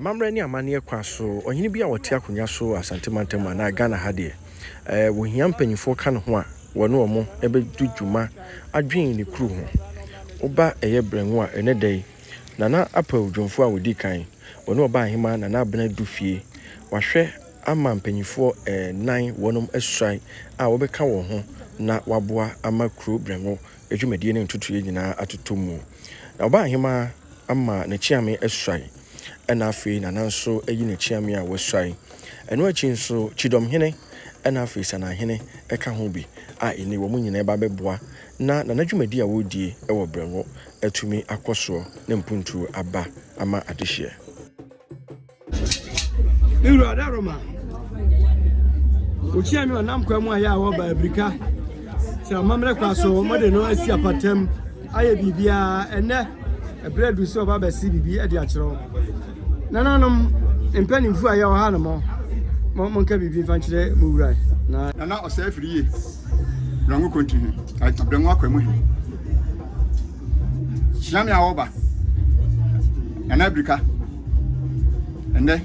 amamre ni amane kwa so ohini bia wote akonya so asantemantam na Ghana ha de wo hia mpanyifo ka ne ho a wone omo ebedu dwuma adwen ne kru ho oba eye brenwo a ene dai nana apa odwomfo a wodi kan wone oba ahema nana abena du fie wahwe ama mpanyifo 9 wonom asrai a wobeka wo ho na waboa ama kru brenwo edwumadie ne ntutu nyina atotomu na oba ahema ama ne chiame asrai ena afi na nanso eyi ne chiame a wasrai eno achi nso chidomhene ena afi sana hene eka ho bi a eni wo munyina eba beboa na nadwumadi a wodie ewo brenwo atumi akoso ne mpuntu aba ama adehye Iru adaroma Uchiami wanam kwa mwa ya woba Afrika sa mamre kwa so mode no asi apatem aye bibia ene ebredu so baba si bibi e de akiro nananom empanimfu aye wo ha no mo nka bibi fa nkire mo wura na osafiriye rango kontinue abrango akwamu Chiami awoba ena Afrika ene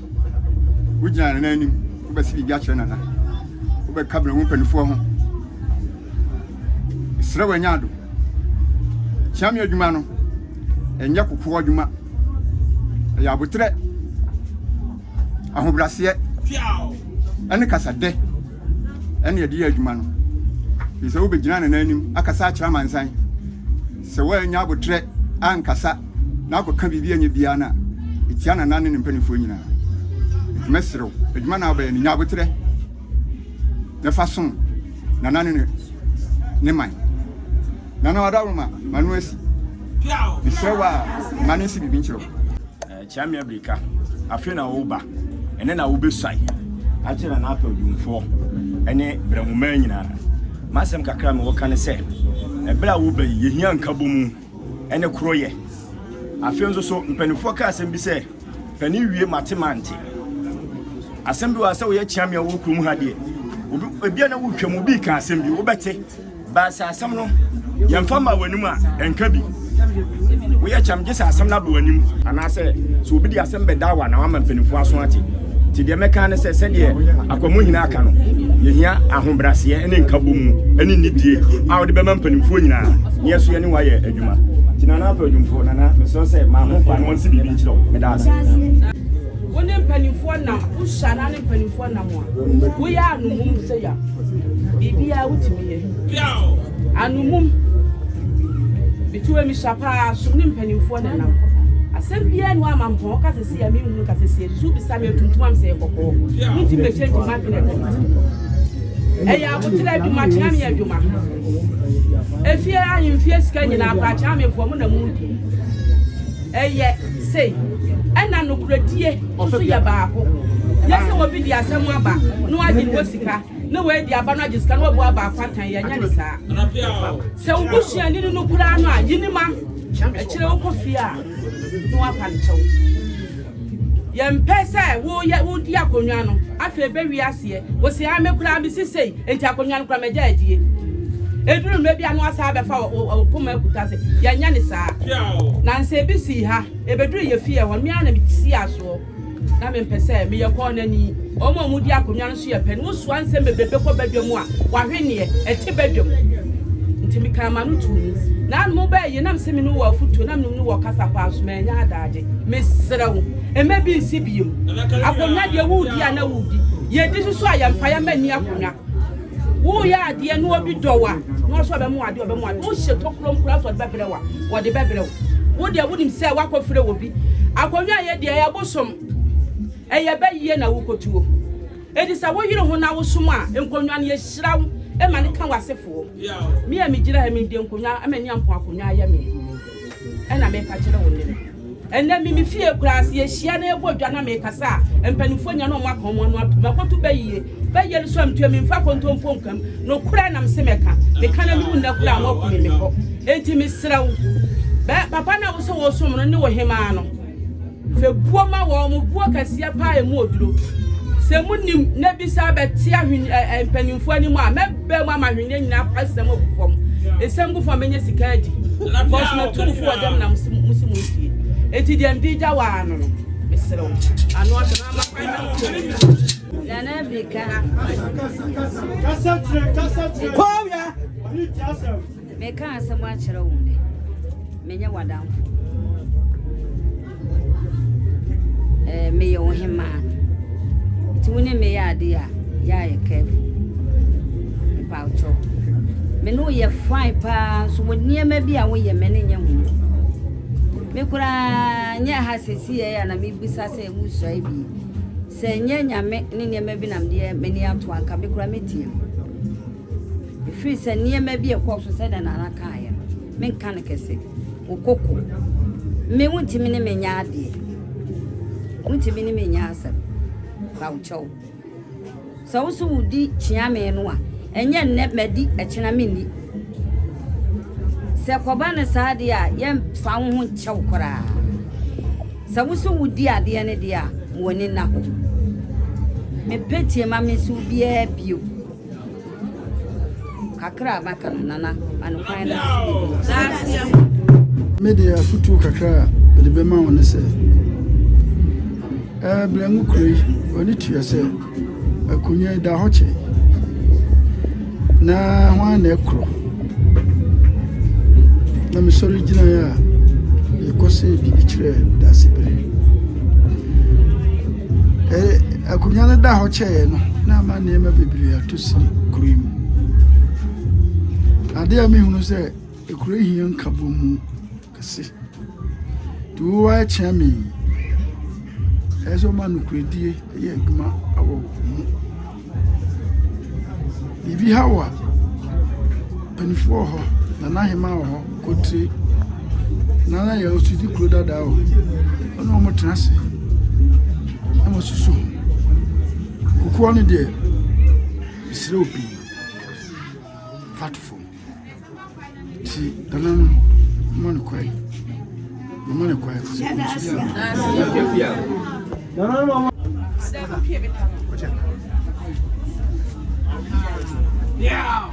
wujana na anim ubasi bibi akire nana ube kabla mpanifo ho sira wanyado Chiami adwuma no enya kokko adwuma ya botre ahobrase ene kasade ene yedi adwuma no bisa ube gina na anim akasa akira mansan se wanya botre ankasa na akoka bibia nya bia na itia na nane ne mpanifo nyina mesiro adwuma na aba nya botre ne fason na nane ne man nana wadaruma manuesi bisewa manesi bibinchiro Chiami Afrika afena oba ene na obesai akira na apa odumfo ene bremuma nyina masem kakra me woka ne se ebra oba yehia nkabomu ene kroye afenzo so mpanifo ka asem bi se pani wie matemanti asem bi wa se wo ye Chiami a wo krum ha de obi bia na wo twam obi ka asem bi wo bete ba sa asem no yemfa ma wanim a enka bi we ya chamje sa asem na do wanim anase so obi di asem beda wa na wa mpanifo aso ati ti de meka ne se de akwamu hina aka no yehia ahombrase ene nka bomu ene nidie a wo de be mpanifo nyina ne yeso ye ne wa ye adwuma ti na na pa adwumfo na na so se ma ho kwa no nsi bibi nchiro me da ase wone mpanifo na usana ne mpanifo na mo wo ya anumum se ya bibia wutimi ye anumum bituwe mi shapa sumni mpanimfo na nam asembia no amampo ka sese ya mi hu ka sese su bisa me tuntum am se kokko nti be change ma bi na e ya butira bi ma chama ya dwuma efie ayin fie sika nyina pa chama fo mo na mu di eye sei ena no kuradie so ya baako yese obi di asem aba no agi no sika no we di aba no agi sika no bo aba akwatan ya nya ni saa se ubushia ni no kura no agini ma ekire okofia no apancho yempese wo di akonwa no afa be wi ase wo se amekura bi sisei enti akonwa no kura meja adie eduru me bia no asa be fa opoma ekutase ya nya ni saa na nse bi si ha ebeduru ye fie won me ana mitisi aso na me mpese me ye ko nani omo mu di akonwa no so ye pen wo so anse bebebe ko badwam a wahwene eti badwam nti mi kan manu tu na mo ba ye na mse mi no wa futu na me no wa kasa pa so me nya adaje me srew e me bi nsi biem akonwa de wudi ana wudi ye di so aya mfa ya mani akonwa wo ya de no obi dowa no so be mu ade obe mu ade wo hye tokrom kura so de bebrewa wo de bebrewa wo de wunim se wakofre obi akonwa ye de ya bosom eye ba yie na wo kotuo edi sa wo yire ho na wo som a enkonwa ne ye hyiraw e ma ne kan wasefo me ya mi gira ha mi de enkonwa amani ampo akonwa ya me e na me ka kire wo ne enne mi fie kura se ye hia na ebodwa na me kasa empanifo nya no maka omo no makoto ba yie so amtua mi mfa kontompo nkam no kura na msemeka me kana mi na kura mo ko me ko enti mi srawo papa na wo so wo som no ne wo hema no fe buo ma wo mo buo kasia pa e mu oduro se munim na bisa beti ahwen empanimfo ani mu a mebbe mu amahwene nyina asem obufom esem bufom enye sikadi boss na tu fu odam na musimunti eti dem di da wa no mesrɛ wo ano asɛ na Nana Africa. Me can't so much around. Menya wadamfo. Me yo him man. Ti woni me ya de a ya ye careful. Me pa ucho. Me no ye fine pa so woni ma bi a wo ye me ne nya hu. Me kura nya ha sesi ya na me bisa se mu so bi. Se nya nya me ne ne ma bi nam de me ne ato anka me kura metie. Free se ne ma bi e ko so se da na na kan ya. Me kan ne kese. Okoko. Me wonti me ne me nya ade. Wonti me ne me nya asem. Ba ucho. So so wudi chiame no a enye nne madi echina me ni. Se koba ne saade a ye fa wo ho nchew kora. Se wo so wudi ade ne de a woni na ho. Me petie ma me so bia bio. Kakra maka nana anu kwan na. Media futu kakra de be ma won se blangu kuri oni tua se akunya da hoche na hwan na ekro na me sori gina ya e kose bibi kire da sibere akunya na da hoche no na ma na ema bibiri atosi kuri mu ade a me hunu se ekuro hiyan kabomu kase tu wa chami ezo manu kredie ye gma awo bibi hawa penfo ho na na hema ho kotri na na ya osudi kro dada o ono mo trase na mo susu kukuo ne de isre obi fatfo ti danan mo kwai mama ne kwai yeah.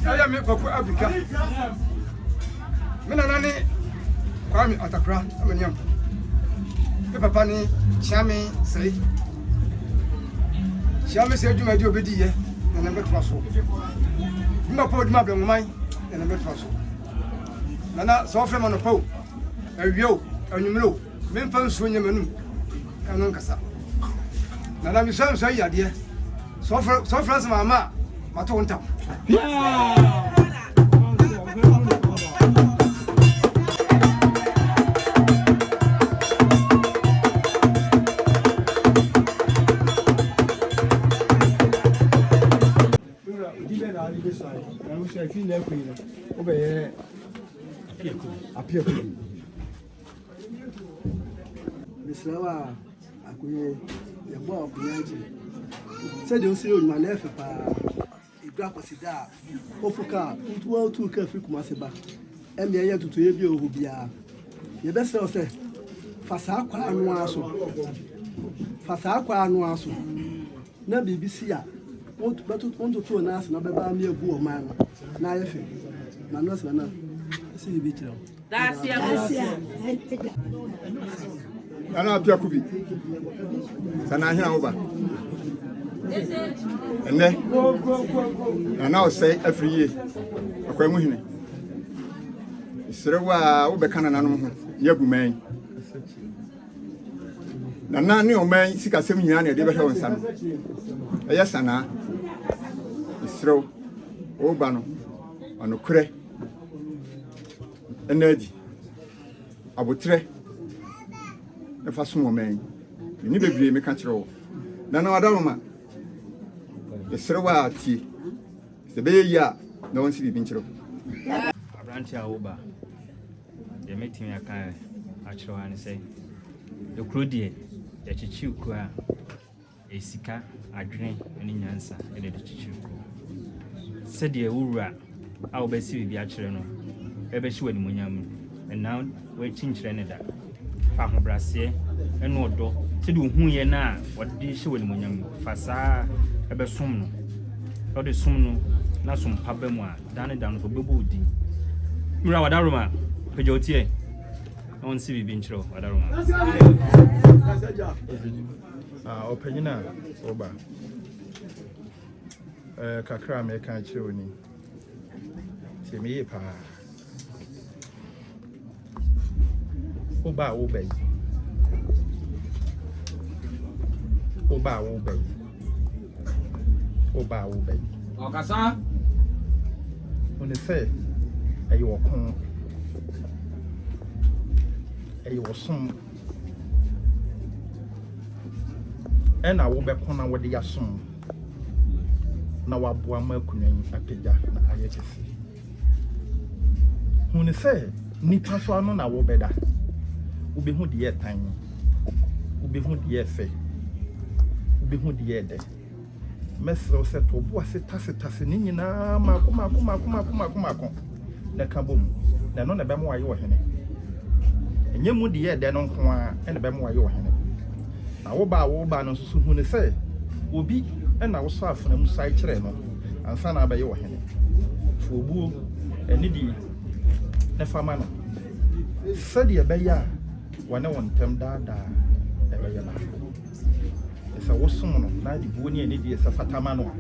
Aya me Papu Africa. Me nana ne Kwame Atakra amaniam. Me papa ni Chiame Sei. Chiame Sei djuma di obedi ye na na betwa so. Djuma po djuma blenguman na na betwa so. Nana so fe mano po. Awio, anwumro. Me mfa nsuo nya manum. Kanon kasa. Nana mi so yade. So France mama mato wontam. Misrawa akuye yebo akuyanji said you see on my left pa igba posida ofuka ntuwa tu ka fi kuma seba eme ye tutu ye bi ohu bia ye be se o se fasa akwa anu aso na BBC a won't to na as na be ba mi ebu o man na ye fe na no se na si bi tiro That's Ana apia kubi. Sana hia oba. Ene. Ana o say every year. Akwa mu hine. Isrewa wo be kana nanom ho. Yaguman. Na ne o man sika sem nyina na de be hwe nsa no. Eya sana. Isrew oba no. Anokure. Energy. Abotre. If I swim, man, you need to be a country. No, I don't know. The Serawa tea. The bay ya, no one see the pincher. Rantia Oba. They met me a car, actually, and say, the crudier, the chichu qua. esika adwene ne nyansa de chichiri said ye wura a obesi bi akire no ebe hye wani munyam and now we chinchire ne da fa ho brase ene odo said ohun ye na wode hye wani munyam fa saa ebe som no ode som no na som pa ba mu a dan no so bebu di mura wadaroma pejotie on si bi nchiro wadaroma opanyina oba kakra me kan chiro ni se me pa oba okasa on say ayo kon ayo som ena wo bɛko na wo de yasom na waboa ma kunwan apagya na ayɛ kɛse hune sɛ nipa so ano na wo bɛda wo be hu de yɛ tan wo be hu de yɛ fɛ wo be hu de yɛ de mesrɛ sɛ to bo asetase ne nyinaa mako na ka bom na no na bɛmo ayɛ wɔ hene enye mu de yɛ de no nko a ɛna bɛmo ayɛ wɔ hene na wo ba no so hu ne sɛ obi na wo so afena mu sai kyerɛ no ansa na abayɛ wɔ hene fuobuo ɛne di ne fama no sɛdeɛ ɛbɛyɛ a wɔne wɔn ntam daadaa ɛbɛyɛ na ɛsɛ wo som no na de buo ne ɛne di ɛsɛ fatama no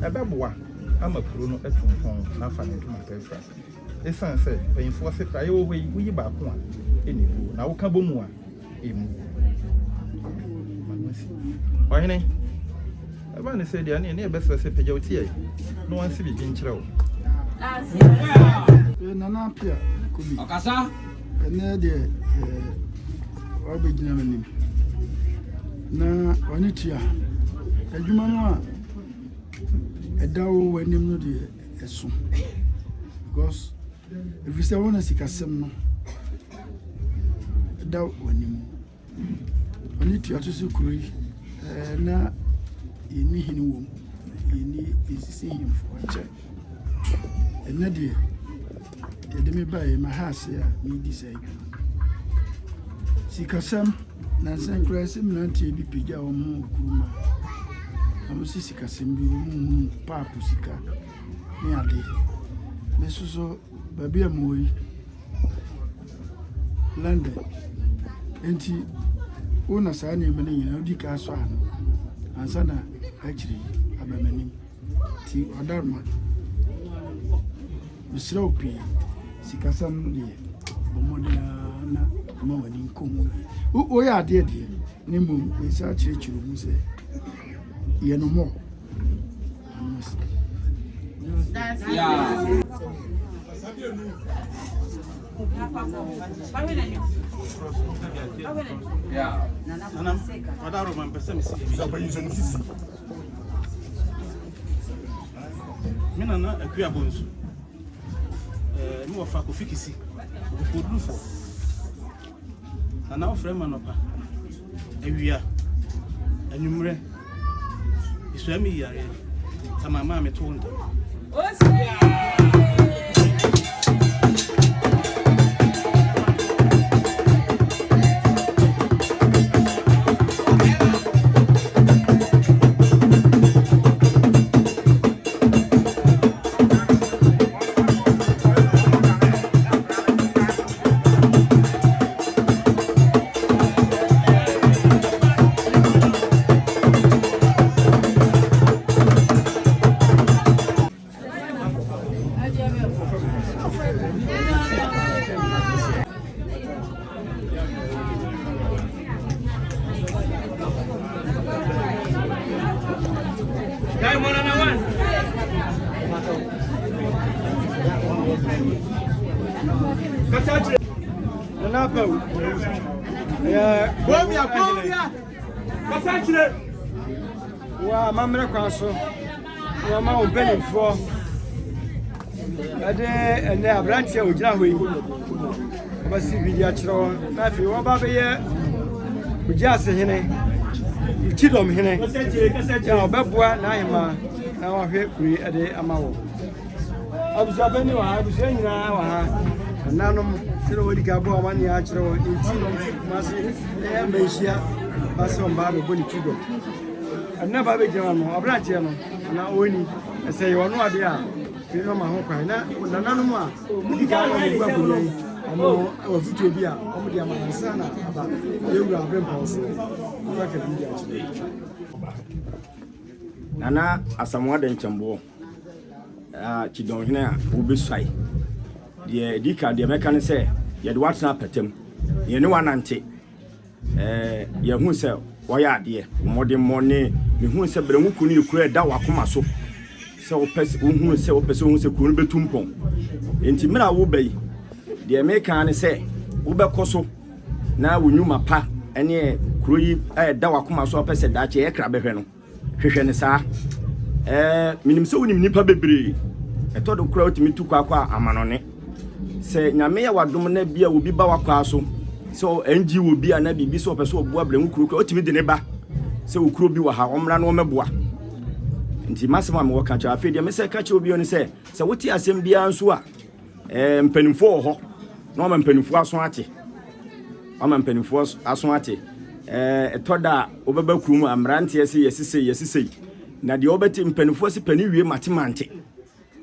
a ɛbɛboa ama kuro no atumpɔn na afa ne ntoma pɛfra ɛsiane sɛ mpanyinfoɔ sɛ pra yɛwɔ hɔ yi woyi baako a ɛne buo na woka bɔ mu a ɛmu ɔhene ɛba ne sɛ deɛ ne ɛbɛsɛ sɛ pagya wotie na wansi bibi nkyerɛ wo nana apia kobi okasa ɛnɛ deɛ wabɛgyina m'anim na ɔne tua adwuma no a ɛda wo w'anim no deɛ ɛso because ɛfiri sɛ wo na sikasɛm no ɛda w'anim ɔne tua to so kuro yi na yɛni hene wɔ mu yɛni ɛsisi hemfoɔ nkyɛ ɛnɛ deɛ yɛde me baeɛ maha ase a medi saa adwuma sikasɛm nansa nkora sɛ mmeranteɛ bi pagya wɔ mo wɔ kurom a mo si sikasɛm bi wɔ mu paapo sika ne ade me so so baabi a mowɔ yi London enti wo na saa nneɛma no nyinaa wodi ka so ano ansa na akyiri abamanim ti ɔdaroma mesrɛ wo pii sikasɛm deɛ bɔmmɔde na ma w'ani nkɔm woyɛ adeɛ deɛ ne mmom ɛsɛ akyerɛkyerɛ mu sɛ yɛ no mmɔ me nana akua bonso me wɔfa kofi kisi kodurufo nana wofrɛ ma nɔpa awia anwummerɛ isua me yare tamama me to nta wa mamre kwa so wa ma obenifo ade ene abrantia ogira hoyi basi bidia kyerɛ na afi wo ba beye ogia se hene chidom hene ya obeboa na ahema na wahwe kuri ade amawo abuja bani wa abuja nyina wa ha nanom sero wadi ka bo amani a kire wo enti no masi e mesia baso mba be boni chidom anna ba be jema no abranche no na oni ese yo no ade a fi no ma ho kwan na nanom a di ka no gba gbo yi ano wa futu bi a omo di amansa na aba ewura abrempa so ka ka bi a kire nana asamoa de nchembo chidon hene a obesai de dika de meka ne se ye de watna patem ye ne wanante ye hu se woya ade modern money me hu se bere nku ni kura da wakoma so se opese hu se opese hu se kuru betumpon enti mira wo bai de meka ne se wo bekoso na wonyuma pa ene kuro yi da wakoma so opese da che ye kra behwe no hwehwe ne saa minim se wonim nipa bebre eto do kura otimi tu kwa amanone se nyame ya wadom na bia obi ba wakwa so so enji wo bia na bibi so opese obu abran kuro kura otimi de ne ba se okuro bi wa ha omra no meboa nti masema me woka cha afede me se ka cha obi oni se woti asem bia nso a mpanimfo ho no ma mpanimfo aso ate ama mpanimfo aso ate eto da obeba kurum amrante se yesise na de obeti mpanimfo se pani wie matemante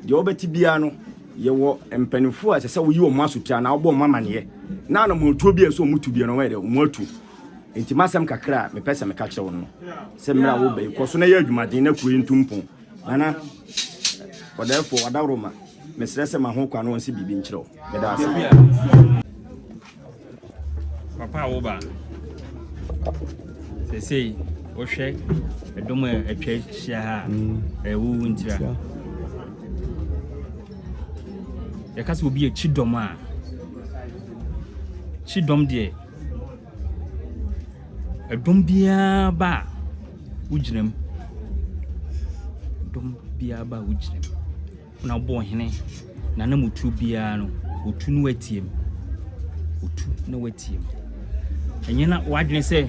de obeti bia no ye wo mpanimfo a se wo yi wo masuta na obo mamane na no mo to bia so mutu bia no we de mo atu enti masem kakra me pese me ka kire won no se mra wo be ko so na ye adwumaden na kuri ntumpo nana odefo wadawroma me stress ma ho kwa no wonse bibi nkire me da ase papa wo ba sei wo hwe edom atwa hia ha ewu ntira ya kaso obi chidom a chidom de edom bia ba ujinem dom bia ba ujinem na bo hene na na mutu bia no otu no atiem otu na watiem enye na wadwene se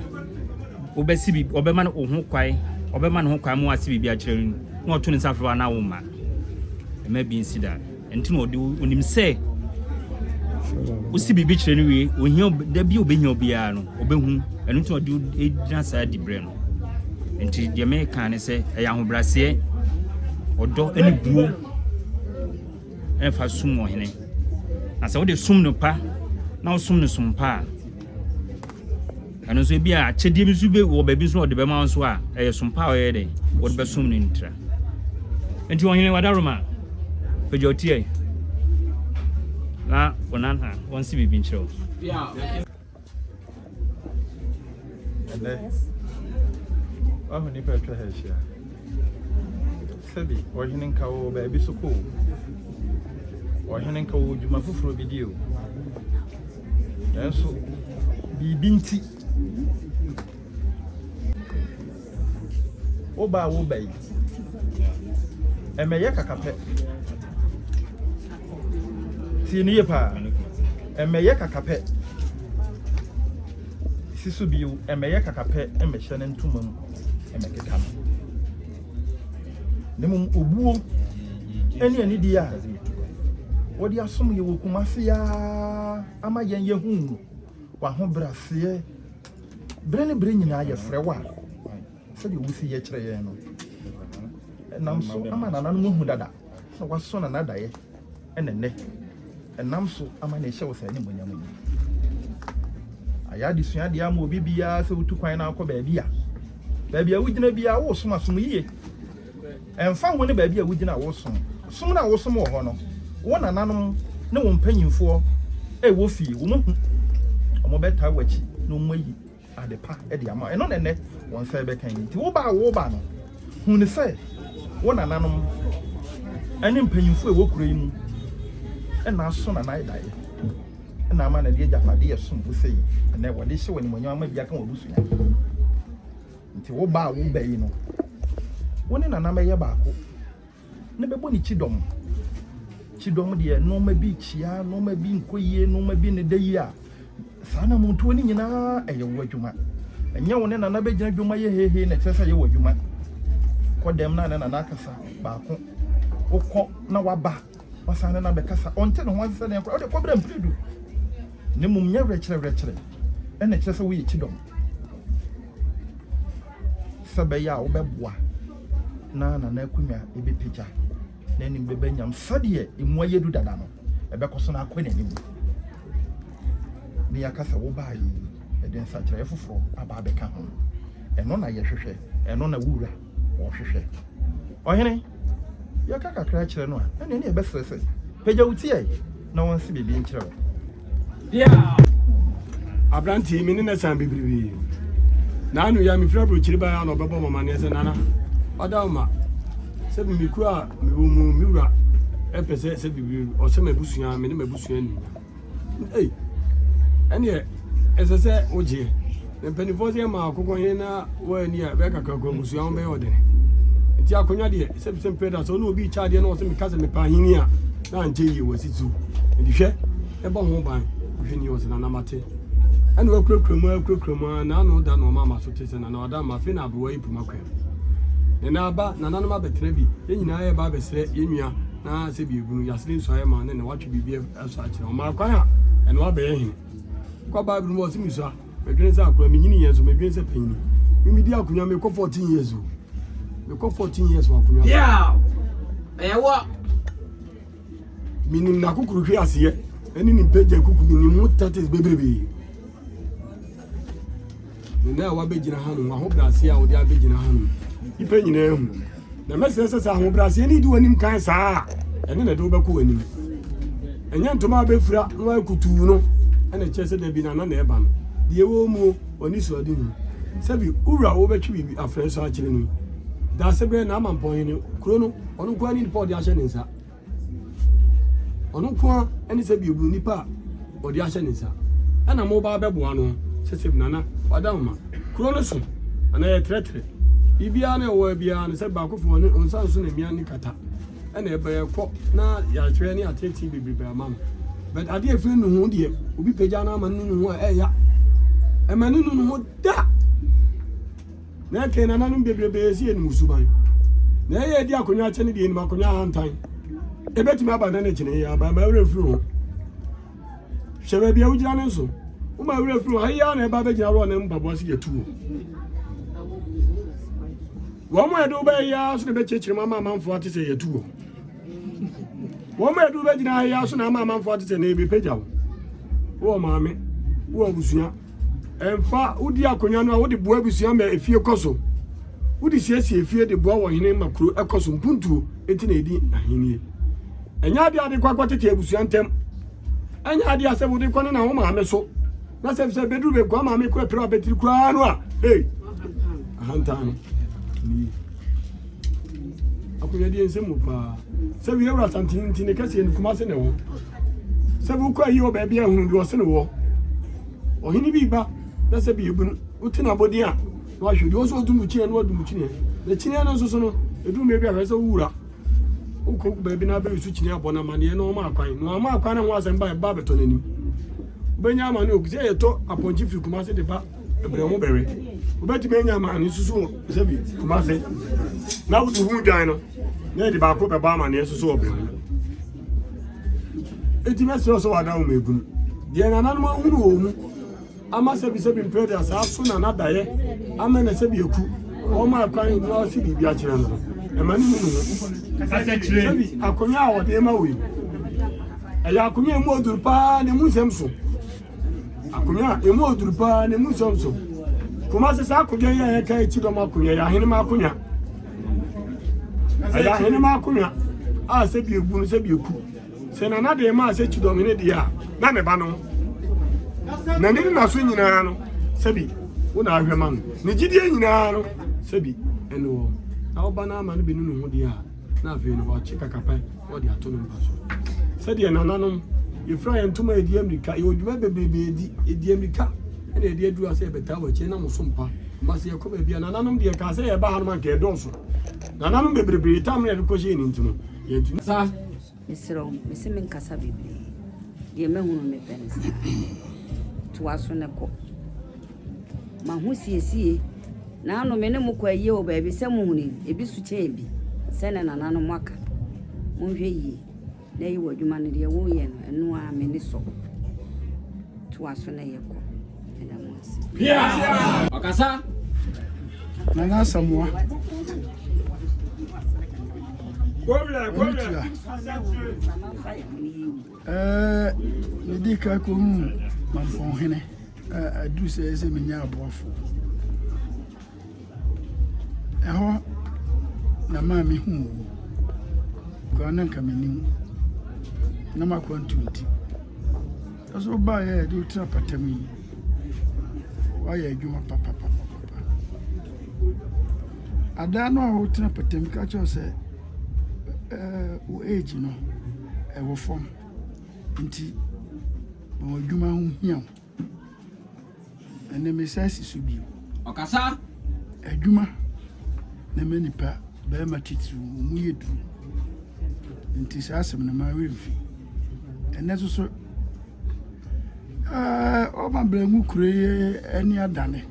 obesi bi obema no ho kwai obema no ho kwai mo ase bibia kire na otu ne safro na wo ma ema bi insida enti no odi onim se usi bibi kire no wi ohia da bi obehia obia no obehu enu nti odi edina sa di bre no enti de me kan ne se eya hobrase odo ani buo enfa sum mo hene asa wo de sum no pa na wo sum no sum pa anu so bia chedie bi so be wo ba bi so de be ma so a sum pa o ye de wo de be sum no ntra enti wo hene wadaroma pejotie na onana won si bibi nchiro aho ni pa twa hashia sabi wo hene nka wo ba bi so ko wo hene nka wo djuma fufuro bi dio yanso bibi nti oba wo bai emeye kakape tini yepa emeye kakape sisu biu emeye kakape emehye ne ntumam emekeka no nemum obuo eni di ya wodi asom ye wokumase ya ama yen ye hu wa ho brase bre ne bre nyina ye frewa se de wusi ye kire ye no nam so ama nana no hu dada na waso na nada ye enene enam so ama na ehye wo sa ni monyam ni aya di sua dia ma obi bia se wutu kwan na akọ baabi a wugina bia wo som asom yiye emfa ho ne baabi a wugina wo som som na wo som wo ho no wo nananom ne wo mpanyimfo wo fie wo mu omo beta wachi no moyi adepa de ama eno nene won sai be kan nti wo ba no hu ne sai wo nananom ani mpanyimfo wo kuro yi mu na so na na dai na ama na de japade ye som bu sei na wo de hye woni monyo ama bia kan wo busu ya nti wo ba wo ba yi no wo ne nanama ye baako ne bebo ni chidom de no ma bi chia no ma bi nkoyie no ma bi ne dayi a sana muntu ni nyina eye wo adwuma ɛnyɛ wo ne nana bɛgyina dwuma yɛ hehe na kyerɛ sɛ yɛwɔ dwuma kɔdɛm na ne nana akasa baako wokɔ na waba wasane na bɛkasa ɔnte ne ho asɛ ne kora wode kɔbrɛ mpredu ne mum nyɛ werɛkyerɛ ɛna kyerɛ sɛ woyɛ kyidɔm sɛ bɛyɛ a wobɛboa na nana akonnwa ɛbɛpagya na anim bɛbɛnyam sɛdeɛ ɛmu ayɛdu dada no ɛbɛkɔ so no akɔ n'anim ne yɛaka sɛ wobaa yi ɛde nsakyerɛ foforɔ aba abɛka ho ɛno na yɛhwehwɛ ɛno na wura wɔhwehwɛ ɔhene yɛka kakra kyerɛ no a ɛne ne yɛbɛsrɛ sɛ pagya wo tie na wɔnse biribi nkyerɛ wo abranti me ne na san bebrebe na anu ya me fra brochiri ba ya no bebo mama ne se nana oda ma se bi miku a me wo mu miwura epese se bibi o se mabusua me ne mabusua ni ei ene esese oje ne penifo se ma akoko he na wa ni a be kaka ko busua on be odene ti akonya de se bi se mpeda so no obi cha de na o se me kase me pa hini a na nje yi wasitu ndi hwe e bo ho ban hwe ni o se na mate and we krokromu na no da no mama so tese na na oda ma fe na abro ipuma kwa na aba na nanoma betre bi enyina ye ba besre yenua na se bi ebunu yasre nso aye ma ne na watwe bibia aso akire o ma kwan a ene wa be hin kwa ba bi mo se miso a medwene se akura menyini yen so medwene se panyini mimi di akonya me ko 14 years o me ko 14 years wa akonya yeah ewo minim na kukuru hwe ase eni ni peje kuku minim mutatis bebrebe na wa begina hanu aho brase a odi abegina hanu ipe nyina ehu na mesese se aho brase ni di wanim kan saa ene na de obekọ wanim enya ntoma abefura nwa kutu no ene chese da bi na na eba no de ewo mu oni so adi hu sabi ura wo betwi bibi afre so akire no da sebe na amampon ni kuro no onu kwa ni pod ya hye ne nsa onu kwa ene sabi ebu nipa odi ahye ne nsa ana mo ba beboa no sese nana wadama kuro so ana ye tretre bibia na wo bia na se ba kofo ne onsan so na mia ni kata ana e ba ye kɔ na ya hwɛ ne ateti bibi ba mama but ade e firi no ho de obi pagya na ma no ho a ya e ma no ho da na ke na nanu bebrebe si enu suban na ye di akonya kye ne de enu akonya hantan e betimi aba na ne kyene ya ba ma wura firi ho hwɛ bia wugyina ne so uma wura firi ha ya na e ba begyina ro na mbabo si yetuo wo mo edu ba ya so na be kyekire mama manfo ate se yetuo wo mo edu ba gyina ya so na mama manfo ate se na ebe pagya wo maame wo abusua emfa udi akonya no a wo de boa abusua ma efie koso wo de siesie efie de boa wo hene makro ekoso mpuntuo eti na edi ahenie enya ade kwakwa tete abusua ntem enya ade asebo de kwane na wo maame so na se bedu be kwa maame ko epira betiri kwa no a hey ahantano ni akunya die nsemu pa se wi ewra tantin ne kase en kuma se ne wo se bu kwa yi o ba bia hunu do se ne wo ohini bi ba na se bi ebun utina bodi a no ahwe di o so dum chi no dum chi ne chi ne no so no edu me bi a se wura uko ba bi na ba su chi ne abona ma ne no ma akwan no ma akwan na ho asem ba ba beto nani benya ma ne okuse eto aponchi fi kuma se de ba ebre mo bere obeti benya ma ne susu se bi kuma se na wo hu dan no na de ba ko be ba ma ne susu obre eti mesro so wada o megunu de na nanu ma hunu o mu ama se bi mpeda sa so na nadaye ama na se bi eku o ma kwan no se bi bi a kire no e ma ni hunu kasa kire se bi akonya a wo de ma we eya akonya mu odur pa ne mu nsem so akonya emu odur pa ne mu nsem so kuma se sa akonya ya kai ti do ma akonya ya hene ma akonya ya hene ma akonya a se bi ebu no se bi eku se na na de ma se ti do me ne dia na me ba no na ni na so nyina no se bi wo na ahwe ma no ne gidie nyina no se bi eno na oba na ma no bi no ho dia na afi no wa chika kapai wo dia to no mpa so se de na nanom ye fra ye ntoma edi Amerika ye oduma bebebe edi Amerika ene edi adu ase beta wa che na musompa ma se ye ko bebia na nanom de ka se ye ba hanu man ke donso na nanom bebebe tam ne ko je ni ntino ye ntino sa misro misimin kasa bebe ye mehunu me pensa to aso ne ko ma ho siesie na no me ne mo kwa yie o ba bi se mo huni ebi su che bi se na nana no mwaka mo hwe yi na yi wadwuma no de wo ye no eno a me ni so to aso na ye ko ena mo asi Okasa Nana Samoa. Nidi ka ko hu mampon hene adu se me nya abofo. Eho na ma me hu ko na nka me nim na ma kwantunti. Aso ba ye do tra patami. Wa ye adwuma papa. Ada no a wo tra patami ka cho se o age no e wo fom nti mo adwuma ho hia ene me sasi so bi Okasa adwuma na me nipa ba ma titru mu yedu nti sasem na ma wemfi ene so o ma bra mu kure eni adane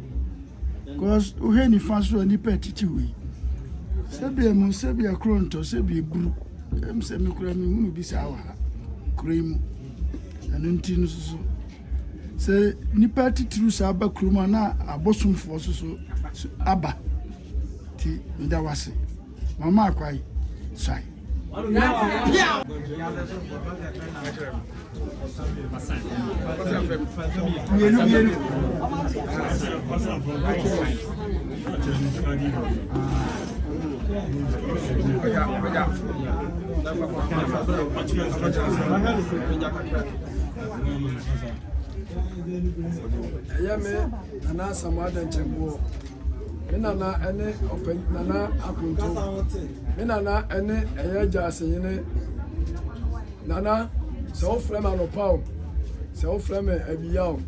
because o he ni fa so ni pa titi we sebia kronto sebia guru se me kura me hunu bi sa wa kure mu anunti no so se nipa titru sa ba kuruma na abosumfo so aba ti nda wase mama akwai sai Ayame Nana Samoa Chembo. Nana ene open Nana akunto. Nana ene eyaja asene. Nana so frame anopaw. So frame abiyaw.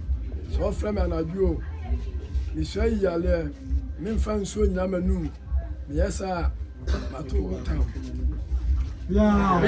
So frame anaduo. Mi so yale mi mfa nso nyina manu. Mi yesa mato town. Yeah.